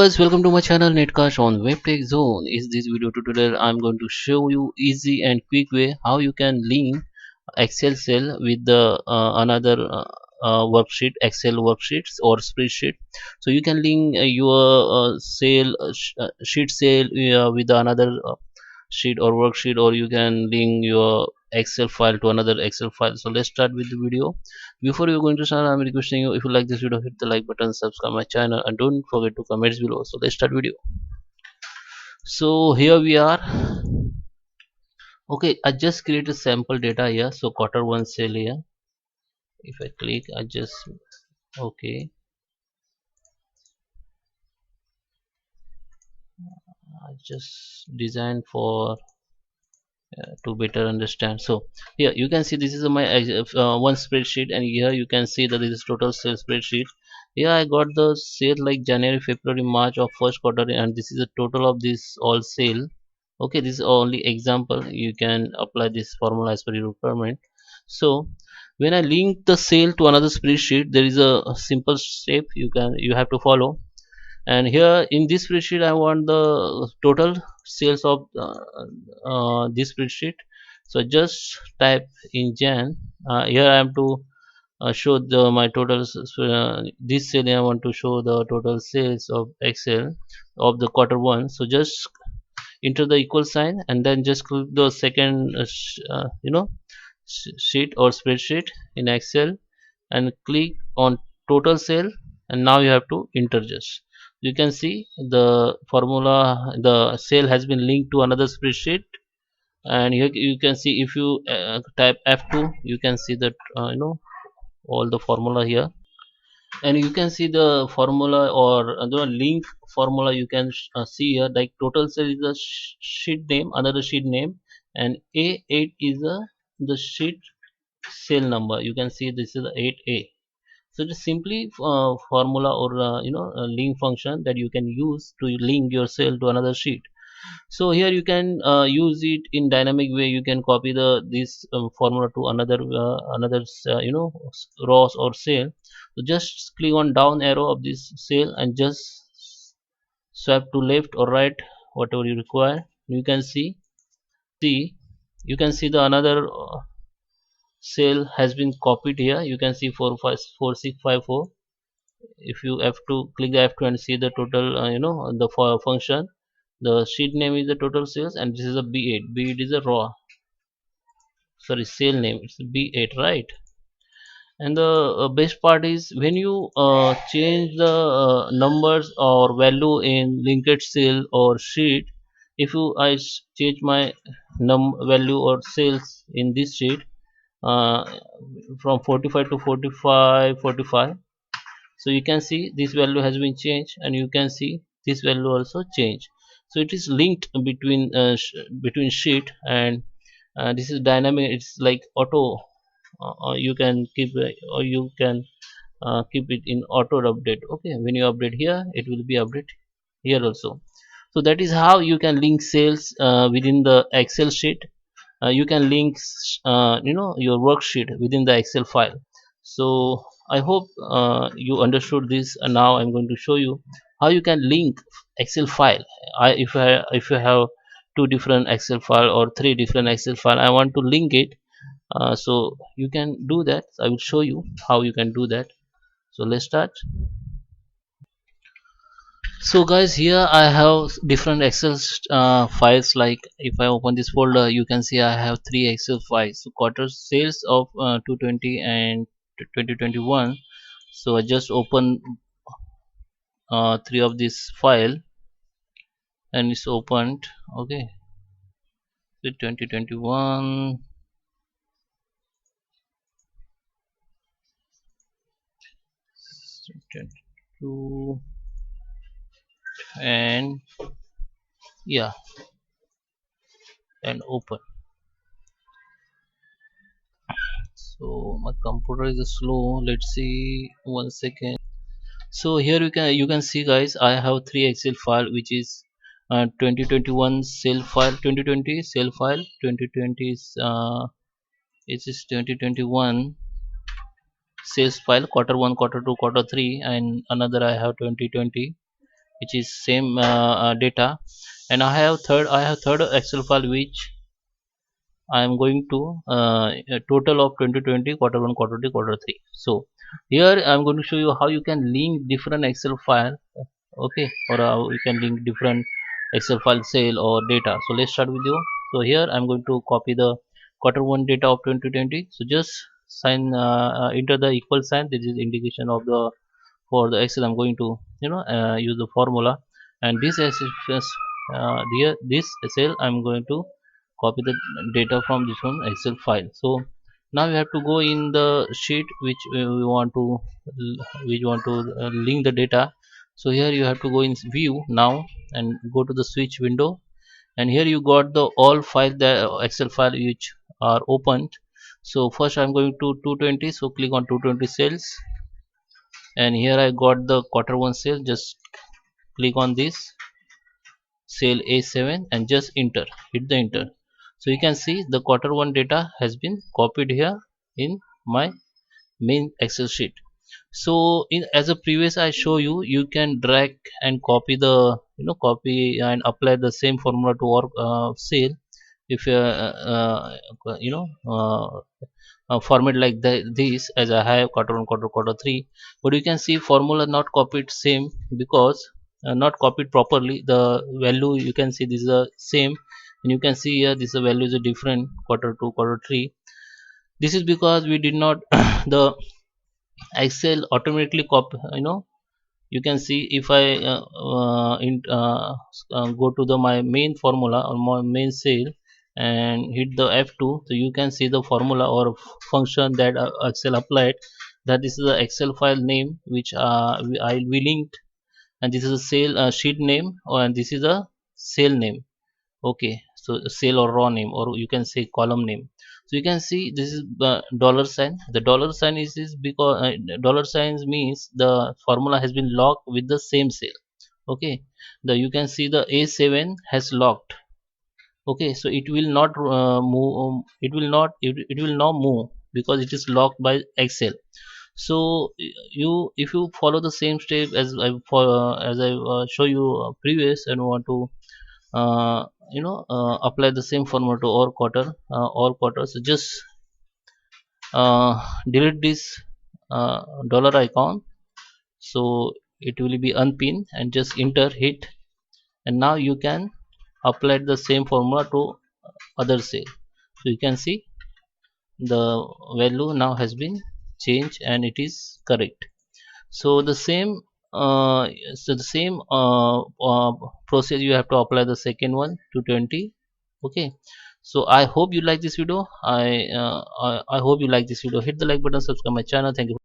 Guys, welcome to my channel NetCast on WebTech Zone. In this video tutorial, I'm going to show you easy and quick way how you can link Excel cell with the another worksheet, Excel worksheets or spreadsheet. So you can link your sheet cell with another sheet or worksheet, or you can link your Excel file to another Excel file. So let's start with the video. Before you're going to start, I'm requesting you, if you like this video, hit the like button, subscribe my channel, and don't forget to comment below. So let's start video. So here we are. Okay, I just created sample data here. So quarter one cell here. If I click, I just okay. I just designed for to better understand. So here you can see this is my one spreadsheet, and here you can see that this is total sales spreadsheet. Here I got the sale like January, February, March of first quarter, and this is the total of this all sale. Okay, this is only example. You can apply this formula as per your requirement. So when I link the sale to another spreadsheet, there is a simple step you have to follow. And here in this spreadsheet I want the total sales of this spreadsheet. So just type in Jan. Here I have to show my total this cell I want to show the total sales of Excel of the quarter one. So just enter the equal sign and then just click the second sheet or spreadsheet in Excel and click on total sale, and now you have to enter. Just you can see the formula, the cell has been linked to another spreadsheet. And here you can see, if you type F2, you can see that all the formula here. And you can see the formula or the link formula. You can see here like total sale is the sheet name, another sheet name, and A8 is the sheet cell number. You can see this is the 8A. So it is simply formula or a link function that you can use to link your cell to another sheet. So here you can use it in dynamic way. You can copy the this formula to another rows or cell. So just click on down arrow of this cell and just swipe to left or right, whatever you require. You can see you can see the another cell has been copied here. You can see 45654. If you have to click the F2 and see the total the function, the sheet name is the total sales, and this is a B8. B8 is a raw, sorry, sale name, it's B8, right? And the best part is when you change the numbers or value in linked cell or sheet. If change my value or sales in this sheet uh, from 45 to 45, so you can see this value has been changed, and you can see this value also changed. So it is linked between between sheet, and this is dynamic. It's like auto. You can keep or you can keep it in auto update. Okay, when you update here, it will be update here also. So that is how you can link sales within the Excel sheet. You can link your worksheet within the Excel file. So I hope you understood this, and now I'm going to show you how you can link Excel file. If you have two different Excel file or three different Excel file, I want to link it. So you can do that. I will show you how you can do that. So let's start. So guys, here I have different Excel files. Like if I open this folder, you can see I have three Excel files. So quarter sales of 220 and 2021. So I just open three of this file, and it's opened. Okay, so 2021, 22, and yeah, and open. So my computer is slow. Let's see, 1 second. So here you can see guys, I have three Excel file, which is 2021 cell file, 2020 cell file, 2020 is it is 2021 sales file, quarter one, quarter two, quarter three, and another I have 2020 which is same data. And I have third excel file which I am going to a total of 2020 quarter 1 quarter 2 quarter 3. So here I am going to show you how you can link different excel file, okay, or how you can link different excel file sale or data. So let's start with you. So here I'm going to copy the quarter 1 data of 2020. So just enter the equal sign. This is indication of the for the excel. I'm going to use the formula, and this is here this cell I'm going to copy the data from this one excel file. So now we have to go in the sheet which we want to link the data. So here you have to go in view now and go to the switch window, and here you got the all file, the excel file which are opened. So first I'm going to 220, so click on 220 cells, and here I got the quarter 1 sale. Just click on this cell A7 and just hit the enter. So you can see the quarter 1 data has been copied here in my main excel sheet. So in as a previous I show you, you can drag and copy the copy and apply the same formula to our cell. If you know format like this, as I have quarter 1 quarter 3, but you can see formula not copied same because not copied properly. The value you can see this is the same, and you can see here this value is a different quarter 2 quarter 3. This is because we did not the excel automatically copy, you can see if I go to the my main formula or my main cell and hit the F2, so you can see the formula or function that excel applied, that this is the excel file name which we linked, and this is a cell sheet name, and this is a cell name. Okay, so cell or raw name, or you can say column name. So you can see this is dollar sign. The dollar sign is because dollar signs means the formula has been locked with the same cell. Okay, the you can see the A7 has locked. Okay, so it will not move, it will not move because it is locked by excel. So you if you follow the same step as I show you previous, and want to apply the same formula to all quarters, so just delete this dollar icon, so it will be unpinned, and just enter hit, and now you can apply the same formula to other cell. So you can see the value now has been changed and it is correct. So the same uh, process you have to apply the second one to 20. Okay, so I hope you like this video. I hope you like this video. Hit the like button, subscribe my channel. Thank you.